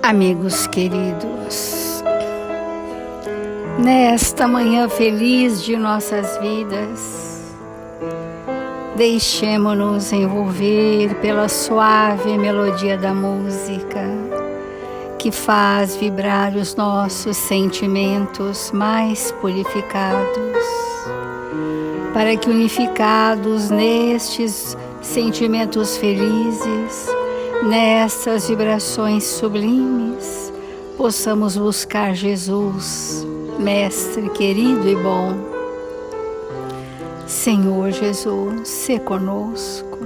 Amigos queridos, nesta manhã feliz de nossas vidas, deixemo-nos envolver pela suave melodia da música que faz vibrar os nossos sentimentos mais purificados, para que unificados nestes sentimentos felizes, nessas vibrações sublimes, possamos buscar Jesus, Mestre querido e bom. Senhor Jesus, se conosco.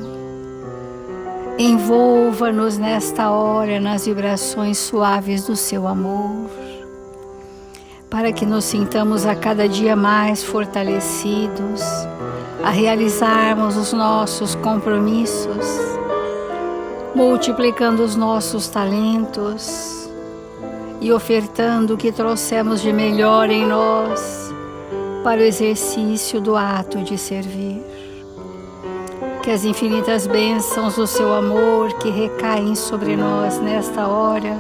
Envolva-nos nesta hora nas vibrações suaves do seu amor, para que nos sintamos a cada dia mais fortalecidos a realizarmos os nossos compromissos, multiplicando os nossos talentos e ofertando o que trouxemos de melhor em nós para o exercício do ato de servir. Que as infinitas bênçãos do seu amor que recaem sobre nós nesta hora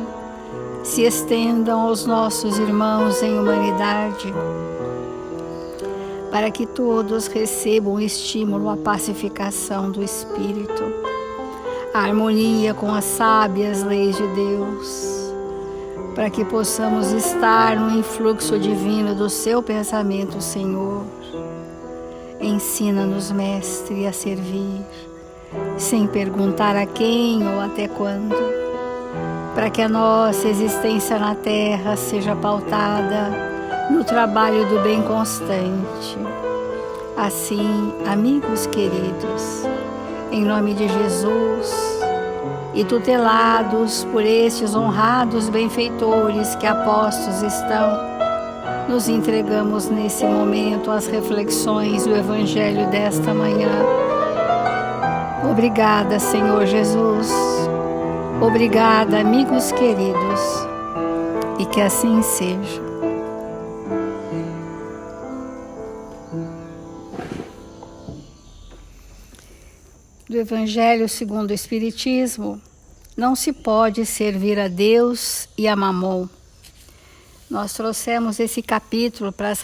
se estendam aos nossos irmãos em humanidade, para que todos recebam o estímulo à pacificação do espírito, a harmonia com as sábias leis de Deus, para que possamos estar no influxo divino do seu pensamento, Senhor. Ensina-nos, Mestre, a servir, sem perguntar a quem ou até quando, para que a nossa existência na Terra seja pautada no trabalho do bem constante. Assim, amigos queridos, em nome de Jesus, e tutelados por estes honrados benfeitores que apostos estão, nos entregamos nesse momento às reflexões do Evangelho desta manhã. Obrigada, Senhor Jesus. Obrigada, amigos queridos, e que assim seja. Do Evangelho segundo o Espiritismo, não se pode servir a Deus e a Mamon. Nós trouxemos esse capítulo para as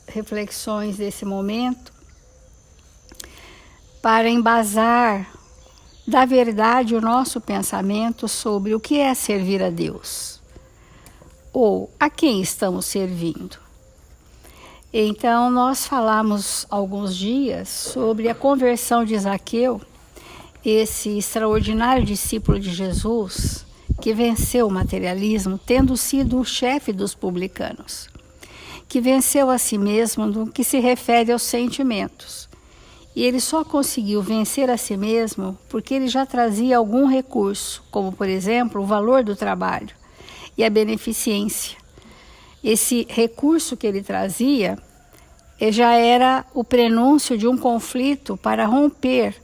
reflexões desse momento, para embasar da verdade o nosso pensamento sobre o que é servir a Deus, ou a quem estamos servindo. Então, nós falamos alguns dias sobre a conversão de Zaqueu, esse extraordinário discípulo de Jesus, que venceu o materialismo, tendo sido o chefe dos publicanos, que venceu a si mesmo no que se refere aos sentimentos. E ele só conseguiu vencer a si mesmo porque ele já trazia algum recurso, como, por exemplo, o valor do trabalho e a beneficência. Esse recurso que ele trazia já era o prenúncio de um conflito para romper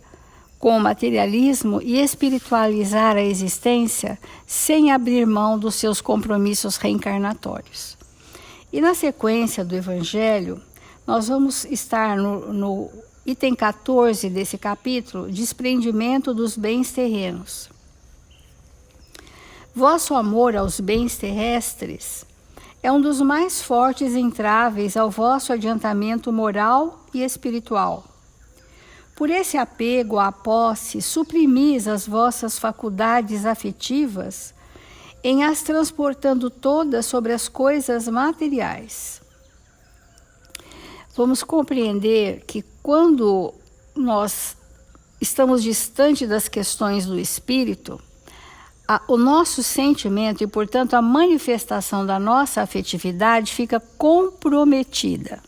com o materialismo e espiritualizar a existência sem abrir mão dos seus compromissos reencarnatórios. E na sequência do Evangelho, nós vamos estar no item 14 desse capítulo, desprendimento dos bens terrenos. Vosso amor aos bens terrestres é um dos mais fortes entraves ao vosso adiantamento moral e espiritual. Por esse apego à posse, suprimis as vossas faculdades afetivas, em as transportando todas sobre as coisas materiais. Vamos compreender que quando nós estamos distante das questões do espírito, o nosso sentimento e, portanto, a manifestação da nossa afetividade fica comprometida,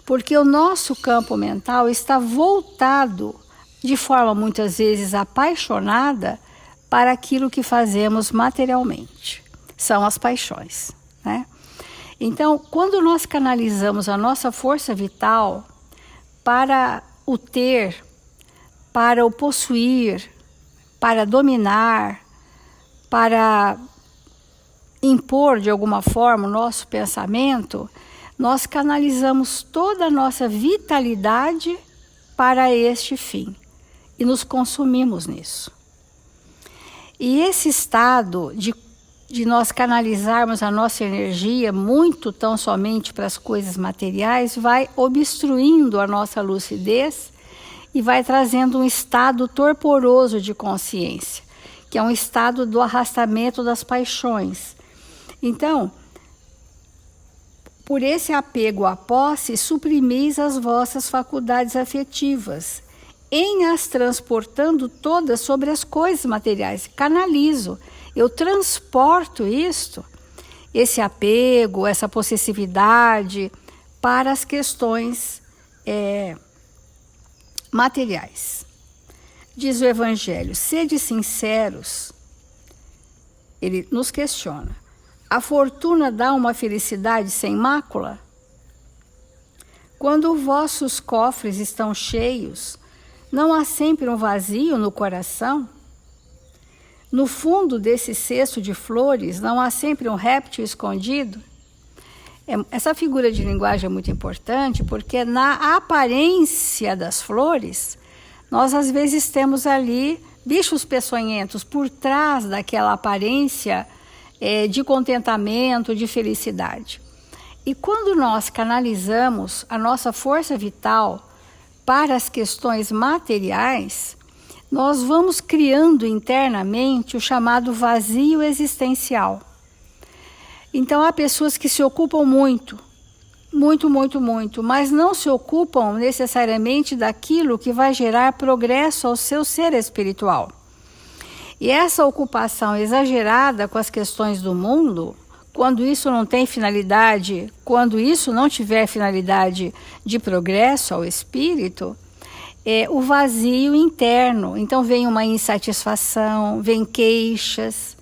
porque o nosso campo mental está voltado, de forma muitas vezes apaixonada, para aquilo que fazemos materialmente. São as paixões, né? Então, quando nós canalizamos a nossa força vital para o ter, para o possuir, para dominar, para impor de alguma forma o nosso pensamento, nós canalizamos toda a nossa vitalidade para este fim e nos consumimos nisso. E esse estado de de nós canalizarmos a nossa energia muito tão somente para as coisas materiais, vai obstruindo a nossa lucidez e vai trazendo um estado torporoso de consciência, que é um estado do arrastamento das paixões. Então, por esse apego à posse, suprimis as vossas faculdades afetivas, em as transportando todas sobre as coisas materiais. Canalizo, eu transporto esse apego, essa possessividade para as questões materiais. Diz o Evangelho, sede sinceros, ele nos questiona, a fortuna dá uma felicidade sem mácula? Quando vossos cofres estão cheios, não há sempre um vazio no coração? No fundo desse cesto de flores, não há sempre um réptil escondido? Essa figura de linguagem é muito importante, porque na aparência das flores, nós às vezes temos ali bichos peçonhentos por trás daquela aparência de contentamento, de felicidade. E quando nós canalizamos a nossa força vital para as questões materiais, nós vamos criando internamente o chamado vazio existencial. Então, há pessoas que se ocupam muito, mas não se ocupam necessariamente daquilo que vai gerar progresso ao seu ser espiritual. E essa ocupação exagerada com as questões do mundo, quando isso não tem finalidade, quando isso não tiver finalidade de progresso ao espírito, o vazio interno. Então vem uma insatisfação, vem queixas,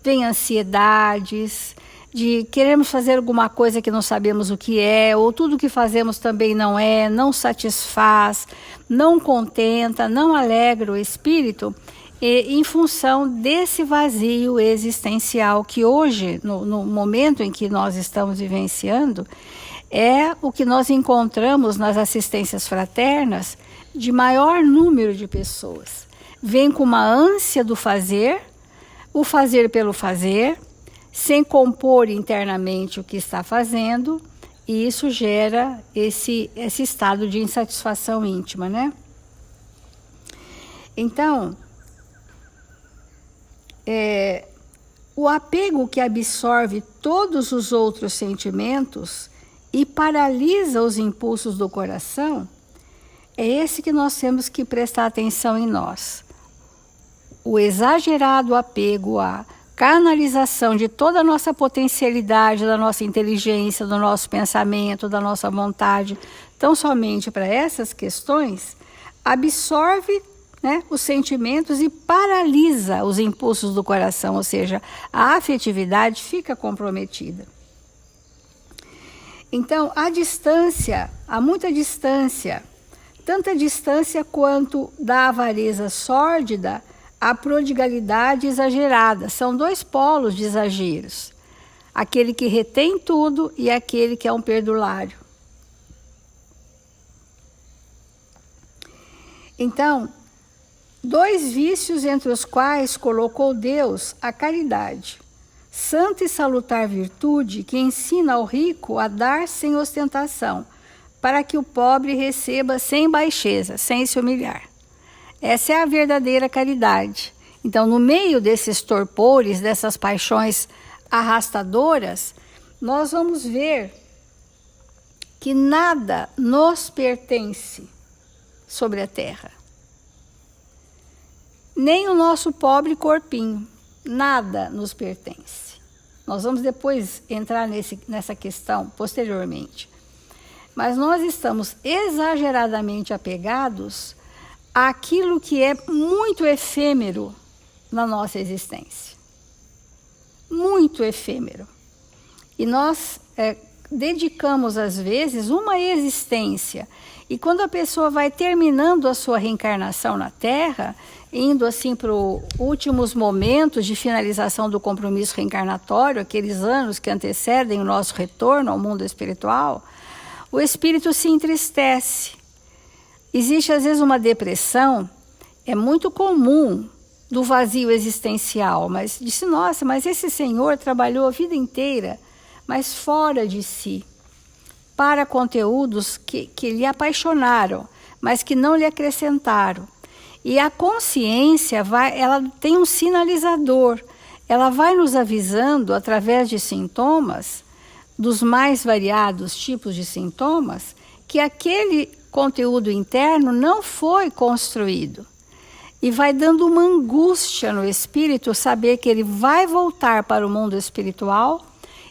vem ansiedades, de queremos fazer alguma coisa que não sabemos o que é, ou tudo que fazemos também não satisfaz, não contenta, não alegra o espírito, em função desse vazio existencial que hoje, no momento em que nós estamos vivenciando, é o que nós encontramos nas assistências fraternas de maior número de pessoas. Vem com uma ânsia do fazer, o fazer pelo fazer, sem compor internamente o que está fazendo, e isso gera esse estado de insatisfação íntima, né? Então, o apego que absorve todos os outros sentimentos e paralisa os impulsos do coração, é esse que nós temos que prestar atenção em nós. O exagerado apego à canalização de toda a nossa potencialidade, da nossa inteligência, do nosso pensamento, da nossa vontade, tão somente para essas questões, absorve, né, os sentimentos e paralisa os impulsos do coração, ou seja, a afetividade fica comprometida. Então, há muita distância, tanta distância quanto da avareza sórdida à prodigalidade exagerada. São dois polos de exageros, aquele que retém tudo e aquele que é um perdulário. Então, dois vícios entre os quais colocou Deus a caridade, santa e salutar virtude que ensina ao rico a dar sem ostentação, para que o pobre receba sem baixeza, sem se humilhar. Essa é a verdadeira caridade. Então, no meio desses torpores, dessas paixões arrastadoras, nós vamos ver que nada nos pertence sobre a terra. Nem o nosso pobre corpinho, nada nos pertence. Nós vamos depois entrar nessa questão posteriormente. Mas nós estamos exageradamente apegados àquilo que é muito efêmero na nossa existência. Muito efêmero. E nós dedicamos, às vezes, uma existência. E quando a pessoa vai terminando a sua reencarnação na Terra, indo assim para os últimos momentos de finalização do compromisso reencarnatório, aqueles anos que antecedem o nosso retorno ao mundo espiritual, o espírito se entristece. Existe às vezes uma depressão, é muito comum do vazio existencial, mas disse, nossa, mas esse senhor trabalhou a vida inteira, mas fora de si, para conteúdos que lhe apaixonaram, mas que não lhe acrescentaram. E a consciência ela tem um sinalizador, ela vai nos avisando através de sintomas, dos mais variados tipos de sintomas, que aquele conteúdo interno não foi construído. E vai dando uma angústia no espírito saber que ele vai voltar para o mundo espiritual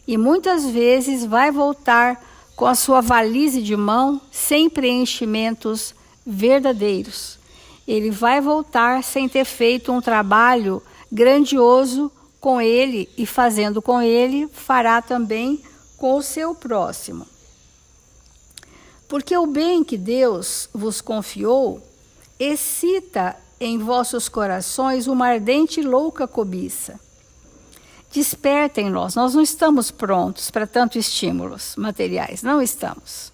e muitas vezes vai voltar com a sua valise de mão sem preenchimentos verdadeiros. Ele vai voltar sem ter feito um trabalho grandioso com ele e fazendo com ele, fará também com o seu próximo. Porque o bem que Deus vos confiou excita em vossos corações uma ardente e louca cobiça. Desperta em nós não estamos prontos para tantos estímulos materiais, não estamos.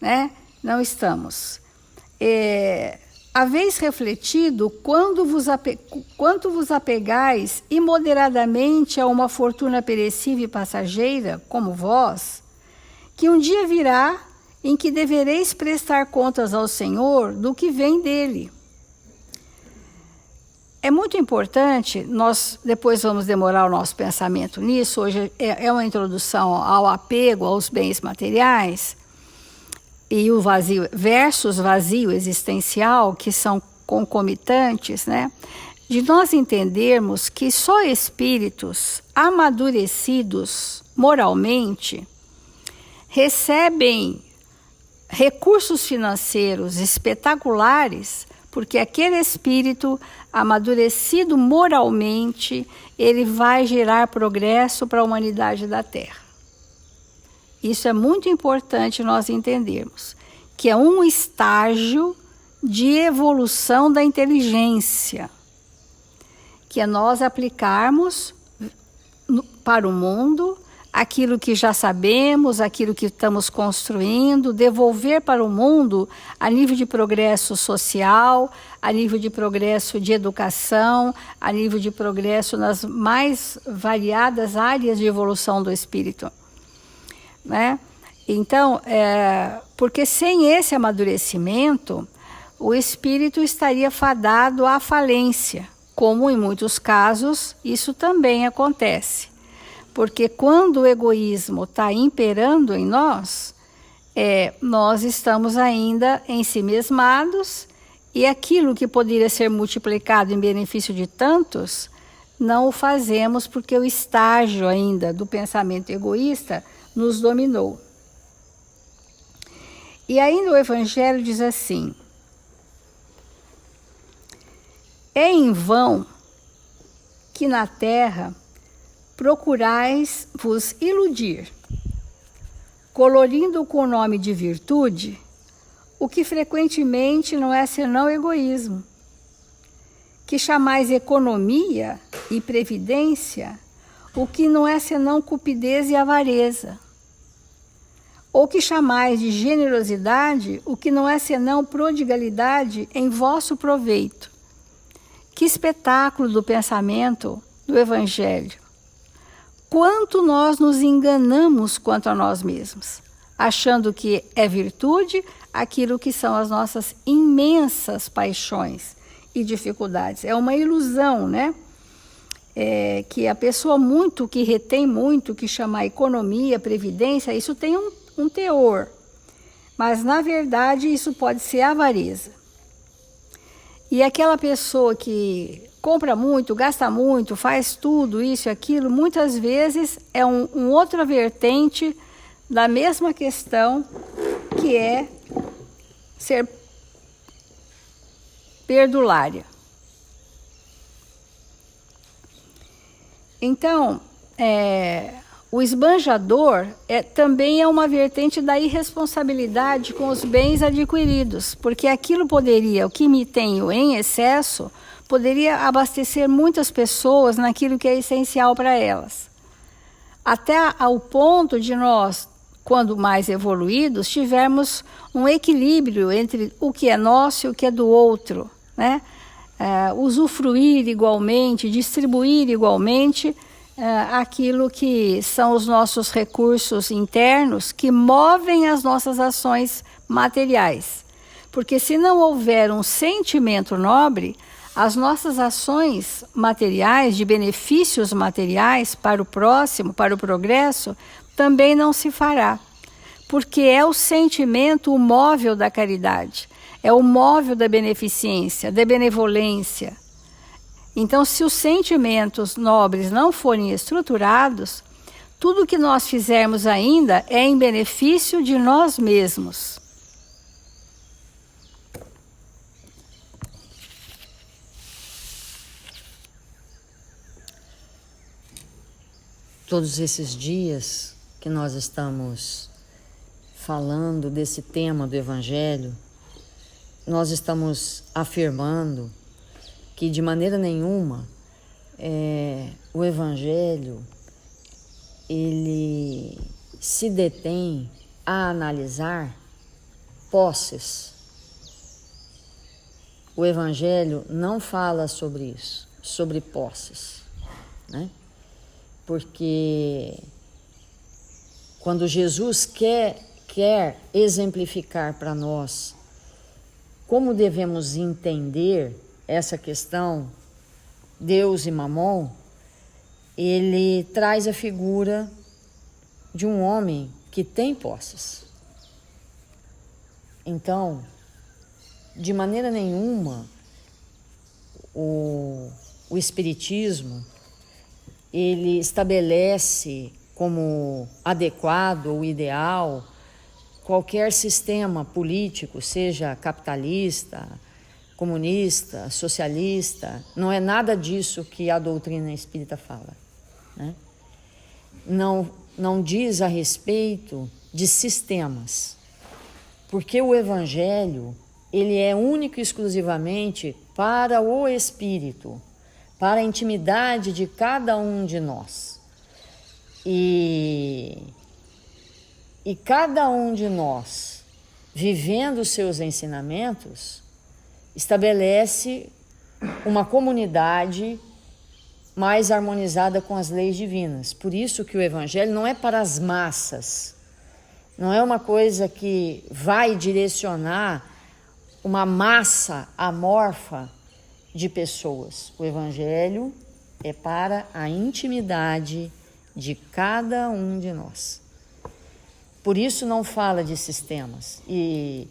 Né? Não estamos. Haveis refletido quanto vos apegais imoderadamente a uma fortuna perecível e passageira, como vós, que um dia virá em que devereis prestar contas ao Senhor do que vem dele. É muito importante, nós depois vamos demorar o nosso pensamento nisso, hoje é uma introdução ao apego aos bens materiais e o vazio versus vazio existencial, que são concomitantes, né? De nós entendermos que só espíritos amadurecidos moralmente recebem recursos financeiros espetaculares, porque aquele espírito amadurecido moralmente, ele vai gerar progresso para a humanidade da Terra. Isso é muito importante nós entendermos, que é um estágio de evolução da inteligência, que é nós aplicarmos para o mundo aquilo que já sabemos, aquilo que estamos construindo, devolver para o mundo a nível de progresso social, a nível de progresso de educação, a nível de progresso nas mais variadas áreas de evolução do espírito. Né? Então, porque sem esse amadurecimento, o espírito estaria fadado à falência, como em muitos casos isso também acontece. Porque quando o egoísmo está imperando em nós, nós estamos ainda ensimesmados e aquilo que poderia ser multiplicado em benefício de tantos, não o fazemos porque o estágio ainda do pensamento egoísta nos dominou. E ainda o Evangelho diz assim: é em vão que na terra procurais vos iludir, colorindo com o nome de virtude o que frequentemente não é senão egoísmo, que chamais economia e previdência o que não é senão cupidez e avareza, ou que chamais de generosidade o que não é senão prodigalidade em vosso proveito. Que espetáculo do pensamento do Evangelho! Quanto nós nos enganamos quanto a nós mesmos, achando que é virtude aquilo que são as nossas imensas paixões e dificuldades. É uma ilusão, né? Que a pessoa que retém muito, que chama economia, previdência, isso tem um teor. Mas, na verdade, isso pode ser avareza. E aquela pessoa que compra muito, gasta muito, faz tudo isso e aquilo, muitas vezes é outra vertente da mesma questão, que é ser perdulária. Então, o esbanjador também é uma vertente da irresponsabilidade com os bens adquiridos, porque aquilo o que me tenho em excesso, poderia abastecer muitas pessoas naquilo que é essencial para elas. Até ao ponto de nós, quando mais evoluídos, tivermos um equilíbrio entre o que é nosso e o que é do outro, né? usufruir igualmente, distribuir igualmente aquilo que são os nossos recursos internos que movem as nossas ações materiais. Porque se não houver um sentimento nobre, as nossas ações materiais, de benefícios materiais para o próximo, para o progresso, também não se fará. Porque é o sentimento o móvel da caridade, é o móvel da beneficência, da benevolência. Então, se os sentimentos nobres não forem estruturados, tudo que nós fizermos ainda é em benefício de nós mesmos. Todos esses dias que nós estamos falando desse tema do Evangelho, nós estamos afirmando que de maneira nenhuma o Evangelho ele se detém a analisar posses. O Evangelho não fala sobre isso, sobre posses, né? Porque quando Jesus quer exemplificar para nós como devemos entender essa questão, Deus e Mamon, ele traz a figura de um homem que tem posses. Então, de maneira nenhuma, o Espiritismo ele estabelece como adequado ou ideal qualquer sistema político, seja capitalista, comunista, socialista. Não é nada disso que a doutrina espírita fala, né? Não diz a respeito de sistemas, porque o Evangelho ele é único e exclusivamente para o espírito, para a intimidade de cada um de nós. E cada um de nós, vivendo os seus ensinamentos, estabelece uma comunidade mais harmonizada com as leis divinas. Por isso que o Evangelho não é para as massas, não é uma coisa que vai direcionar uma massa amorfa de pessoas. O Evangelho é para a intimidade de cada um de nós. Por isso não fala de sistemas. E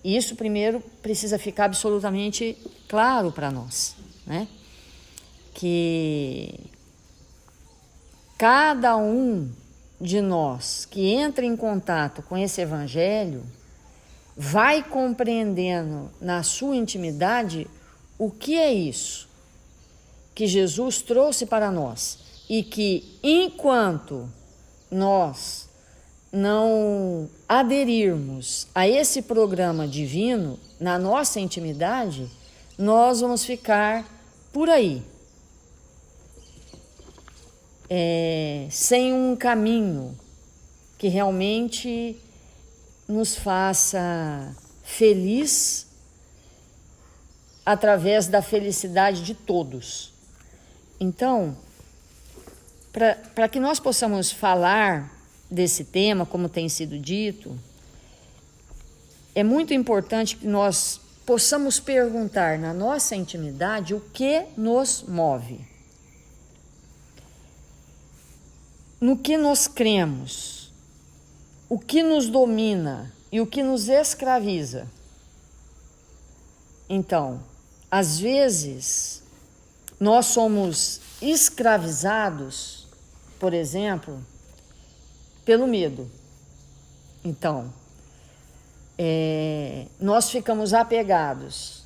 isso primeiro precisa ficar absolutamente claro para nós, né? Que cada um de nós que entra em contato com esse Evangelho vai compreendendo na sua intimidade o que é isso que Jesus trouxe para nós e que enquanto nós não aderirmos a esse programa divino na nossa intimidade, nós vamos ficar por aí, sem um caminho que realmente nos faça feliz através da felicidade de todos. Então, para que nós possamos falar desse tema, como tem sido dito, é muito importante que nós possamos perguntar na nossa intimidade o que nos move, no que nós cremos, o que nos domina e o que nos escraviza. Então, às vezes, nós somos escravizados, por exemplo, pelo medo. Então, nós ficamos apegados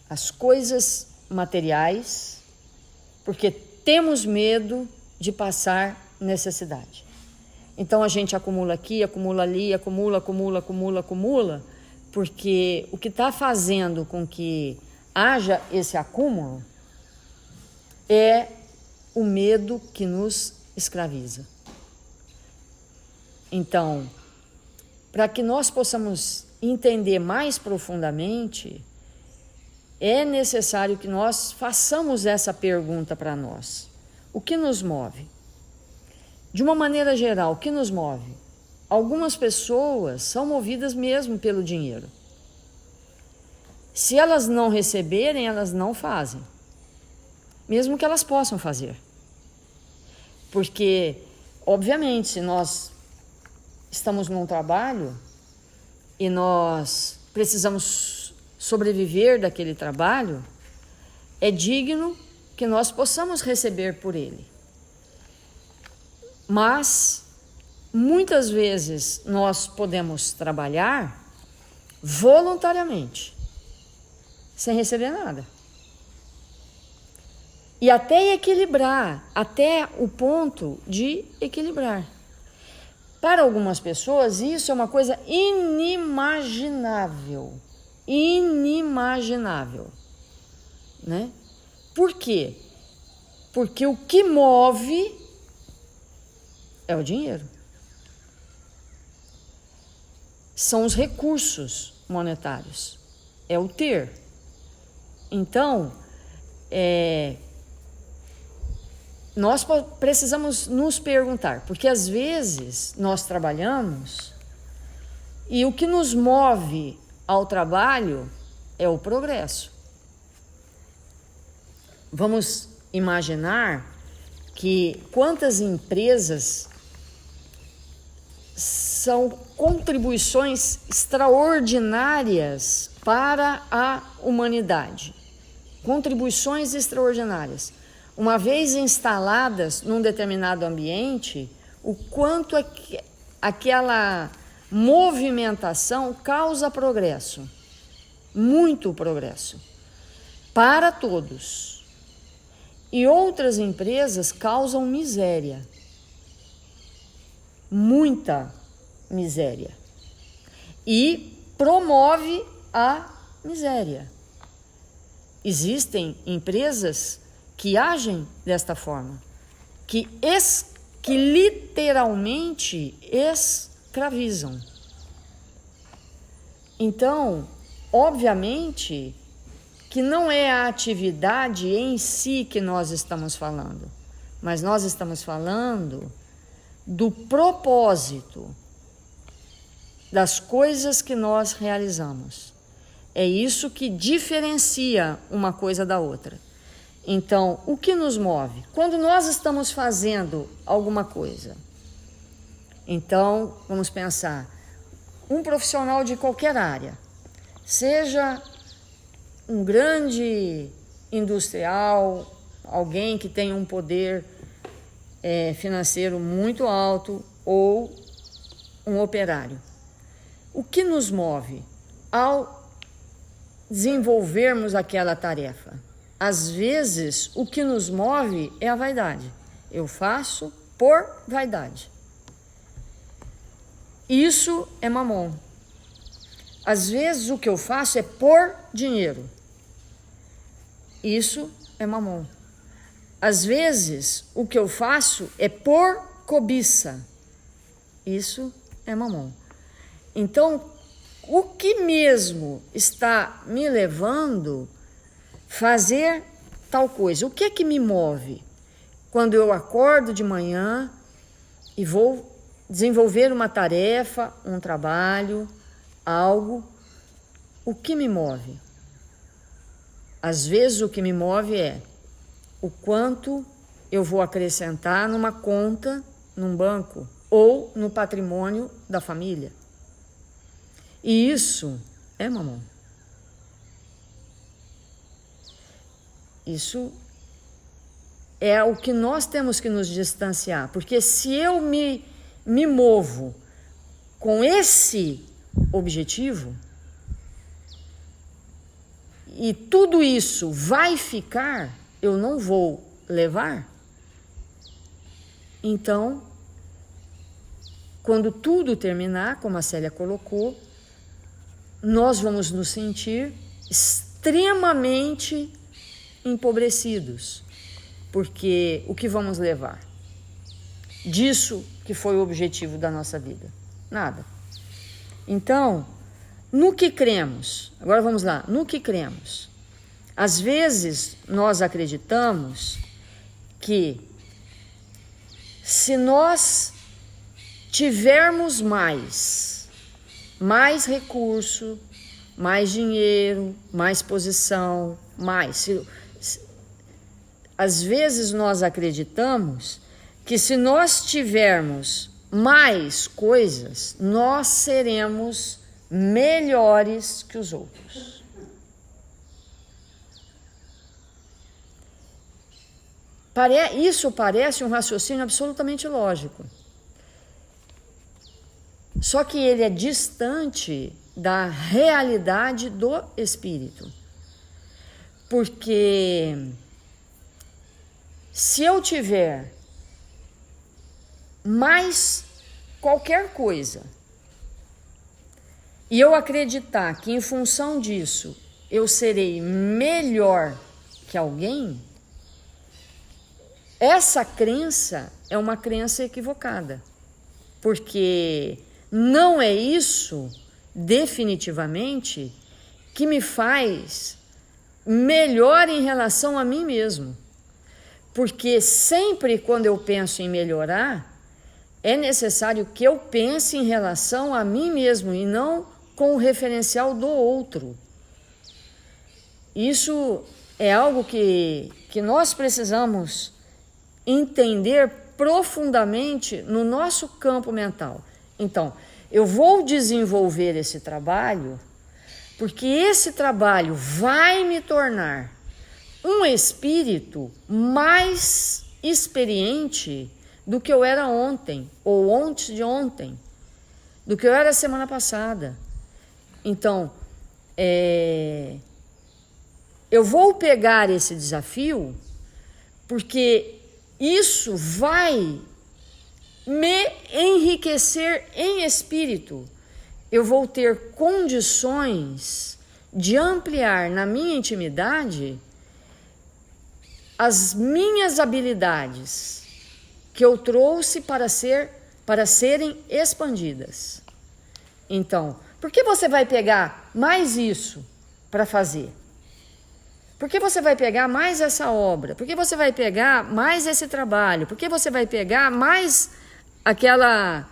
às coisas materiais porque temos medo de passar necessidade. Então a gente acumula aqui, acumula ali, acumula, porque o que está fazendo com que haja esse acúmulo é o medo que nos escraviza. Então, para que nós possamos entender mais profundamente é necessário que nós façamos essa pergunta para nós. O que nos move? De uma maneira geral, o que nos move? Algumas pessoas são movidas mesmo pelo dinheiro. Se elas não receberem, elas não fazem. Mesmo que elas possam fazer. Porque, obviamente, se nós estamos num trabalho e nós precisamos sobreviver daquele trabalho, é digno que nós possamos receber por ele. Mas, muitas vezes, nós podemos trabalhar voluntariamente, sem receber nada. E até equilibrar, até o ponto de equilibrar. Para algumas pessoas, isso é uma coisa inimaginável. Inimaginável. Né? Por quê? Porque o que move é o dinheiro. São os recursos monetários. É o ter. Então, nós precisamos nos perguntar, porque às vezes nós trabalhamos e o que nos move ao trabalho é o progresso. Vamos imaginar que quantas empresas são contribuições extraordinárias para a humanidade. Contribuições extraordinárias. Uma vez instaladas num determinado ambiente, o quanto aquela movimentação causa progresso. Muito progresso. Para todos. E outras empresas causam miséria. Muita miséria. E promove a miséria. Existem empresas que agem desta forma, que literalmente escravizam. Então, obviamente, que não é a atividade em si que nós estamos falando, mas nós estamos falando do propósito das coisas que nós realizamos. É isso que diferencia uma coisa da outra. Então, o que nos move? Quando nós estamos fazendo alguma coisa. Então, vamos pensar, um profissional de qualquer área, seja um grande industrial, alguém que tem um poder financeiro muito alto, ou um operário. O que nos move ao desenvolvermos aquela tarefa? Às vezes, o que nos move é a vaidade. Eu faço por vaidade. Isso é mamon. Às vezes, o que eu faço é por dinheiro. Isso é mamon. Às vezes, o que eu faço é por cobiça. Isso é mamon. Então, o que mesmo está me levando fazer tal coisa? O que é que me move? Quando eu acordo de manhã e vou desenvolver uma tarefa, um trabalho, algo, o que me move? Às vezes o que me move é o quanto eu vou acrescentar numa conta, num banco ou no patrimônio da família. E isso é mamon. Isso é o que nós temos que nos distanciar, porque se eu me movo com esse objetivo e tudo isso vai ficar, eu não vou levar, então, quando tudo terminar, como a Célia colocou, nós vamos nos sentir extremamente empobrecidos, porque o que vamos levar disso que foi o objetivo da nossa vida? Nada. Então, no que cremos, agora vamos lá, no que cremos? Às vezes, nós acreditamos que se nós tivermos mais recurso, mais dinheiro, mais posição, às vezes nós acreditamos que se nós tivermos mais coisas, nós seremos melhores que os outros. Isso parece um raciocínio absolutamente lógico. Só que ele é distante da realidade do espírito. Porque se eu tiver mais qualquer coisa e eu acreditar que em função disso eu serei melhor que alguém, essa crença é uma crença equivocada, porque não é isso definitivamente que me faz melhor em relação a mim mesmo. Porque sempre quando eu penso em melhorar, é necessário que eu pense em relação a mim mesmo e não com o referencial do outro. Isso é algo que nós precisamos entender profundamente no nosso campo mental. Então, eu vou desenvolver esse trabalho porque esse trabalho vai me tornar um espírito mais experiente do que eu era ontem, ou antes de ontem, do que eu era semana passada. Então, eu vou pegar esse desafio porque isso vai me enriquecer em espírito. Eu vou ter condições de ampliar na minha intimidade as minhas habilidades que eu trouxe para serem expandidas. Então, por que você vai pegar mais isso para fazer? Por que você vai pegar mais essa obra? Por que você vai pegar mais esse trabalho? Por que você vai pegar mais aquela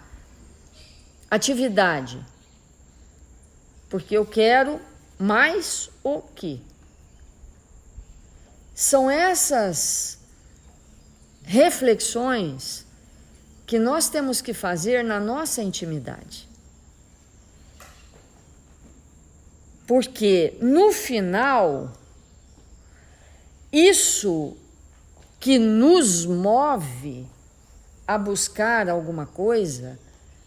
atividade? Porque eu quero mais o quê? São essas reflexões que nós temos que fazer na nossa intimidade. Porque no final, isso que nos move a buscar alguma coisa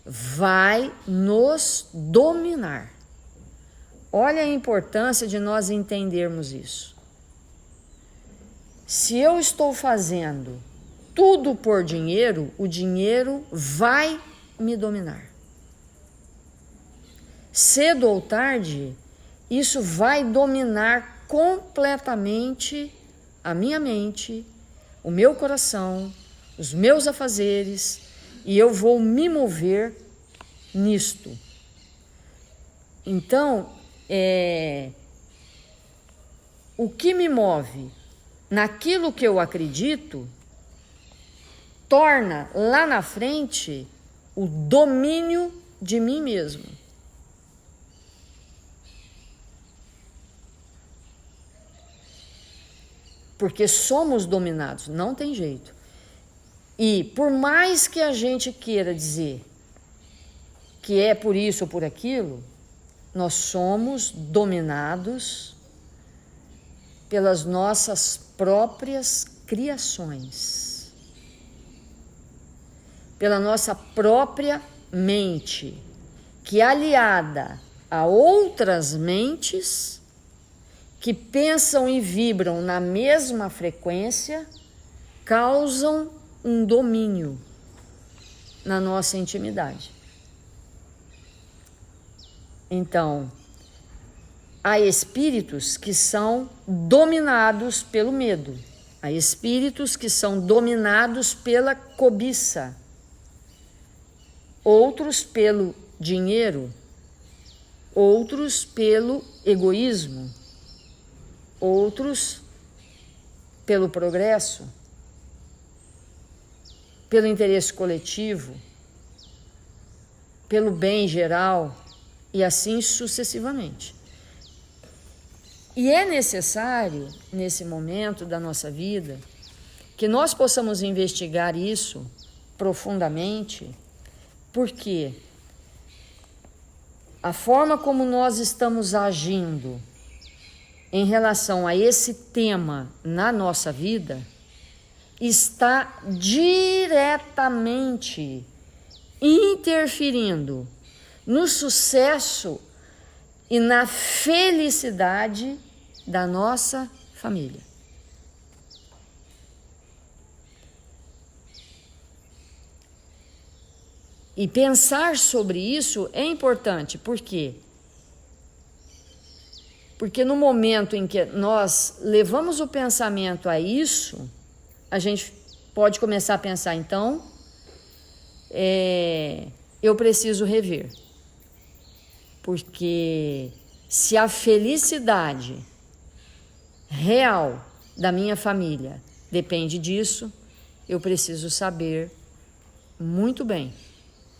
vai nos dominar. Olha a importância de nós entendermos isso. Se eu estou fazendo tudo por dinheiro, o dinheiro vai me dominar. Cedo ou tarde, isso vai dominar completamente a minha mente, o meu coração, os meus afazeres, e eu vou me mover nisto. Então, o que me move naquilo que eu acredito torna lá na frente o domínio de mim mesmo. Porque somos dominados, não tem jeito. E por mais que a gente queira dizer que é por isso ou por aquilo, nós somos dominados pelas nossas próprias criações, pela nossa própria mente, que aliada a outras mentes que pensam e vibram na mesma frequência, causam um domínio na nossa intimidade. Então, há espíritos que são dominados pelo medo, há espíritos que são dominados pela cobiça, outros pelo dinheiro, outros pelo egoísmo. outros pelo progresso, pelo interesse coletivo, pelo bem geral e assim sucessivamente. E é necessário, nesse momento da nossa vida, que nós possamos investigar isso profundamente, porque a forma como nós estamos agindo em relação a esse tema na nossa vida está diretamente interferindo no sucesso e na felicidade da nossa família. E pensar sobre isso é importante, por quê? Porque no momento em que nós levamos o pensamento a isso, a gente pode começar a pensar, então, eu preciso rever. Porque se a felicidade real da minha família depende disso, eu preciso saber muito bem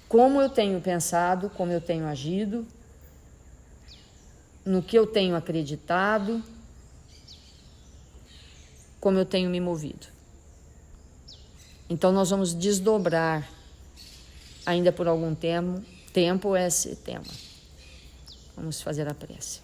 como eu tenho pensado, como eu tenho agido, no que eu tenho acreditado, como eu tenho me movido. Então nós vamos desdobrar ainda por algum tempo esse tema. Vamos fazer a prece.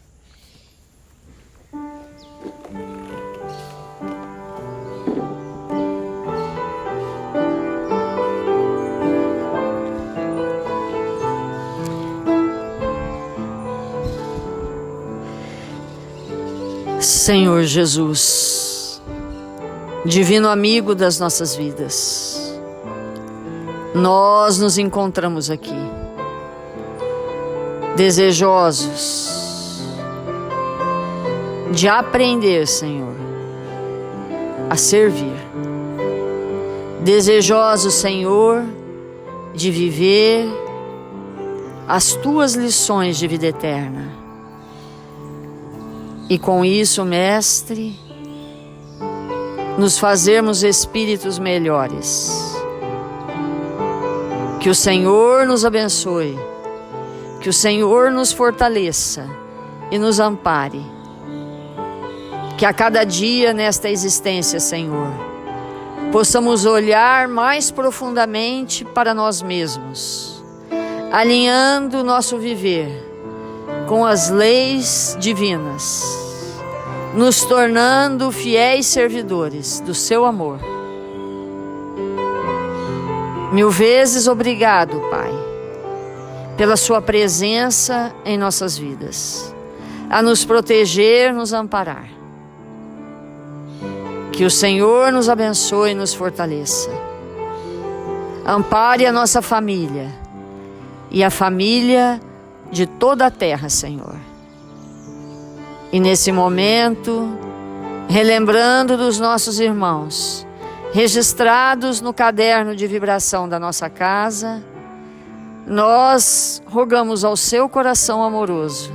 Senhor Jesus, divino amigo das nossas vidas, nós nos encontramos aqui, desejosos de aprender, Senhor, a servir, desejosos, Senhor, de viver as Tuas lições de vida eterna. E com isso, Mestre, nos fazermos espíritos melhores. Que o Senhor nos abençoe, que o Senhor nos fortaleça e nos ampare. Que a cada dia nesta existência, Senhor, possamos olhar mais profundamente para nós mesmos, alinhando o nosso viver com as leis divinas, nos tornando fiéis servidores do Seu amor. Mil vezes obrigado, Pai, pela Sua presença em nossas vidas, a nos proteger, nos amparar. Que o Senhor nos abençoe e nos fortaleça. Ampare a nossa família e a família de toda a terra, Senhor. E nesse momento, relembrando dos nossos irmãos, registrados no caderno de vibração da nossa casa, nós rogamos ao Seu coração amoroso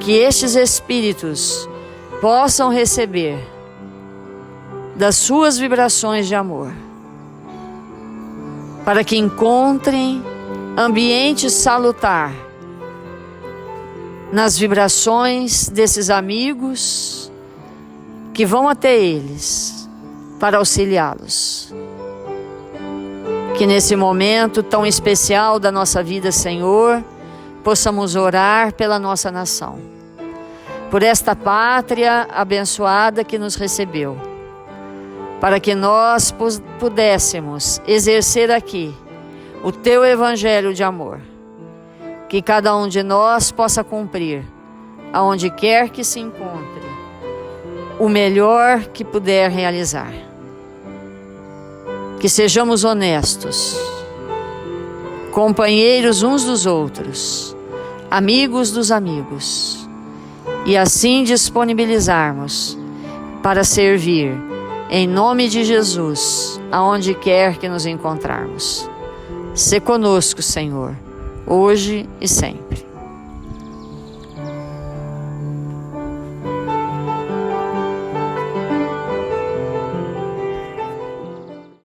que estes espíritos possam receber das Suas vibrações de amor, para que encontrem ambiente salutar nas vibrações desses amigos que vão até eles para auxiliá-los. Que nesse momento tão especial da nossa vida, Senhor, possamos orar pela nossa nação, por esta pátria abençoada que nos recebeu, para que nós pudéssemos exercer aqui o Teu Evangelho de amor, que cada um de nós possa cumprir, aonde quer que se encontre, o melhor que puder realizar. Que sejamos honestos, companheiros uns dos outros, amigos dos amigos, e assim disponibilizarmos para servir, em nome de Jesus, aonde quer que nos encontrarmos. Sê conosco, Senhor, hoje e sempre.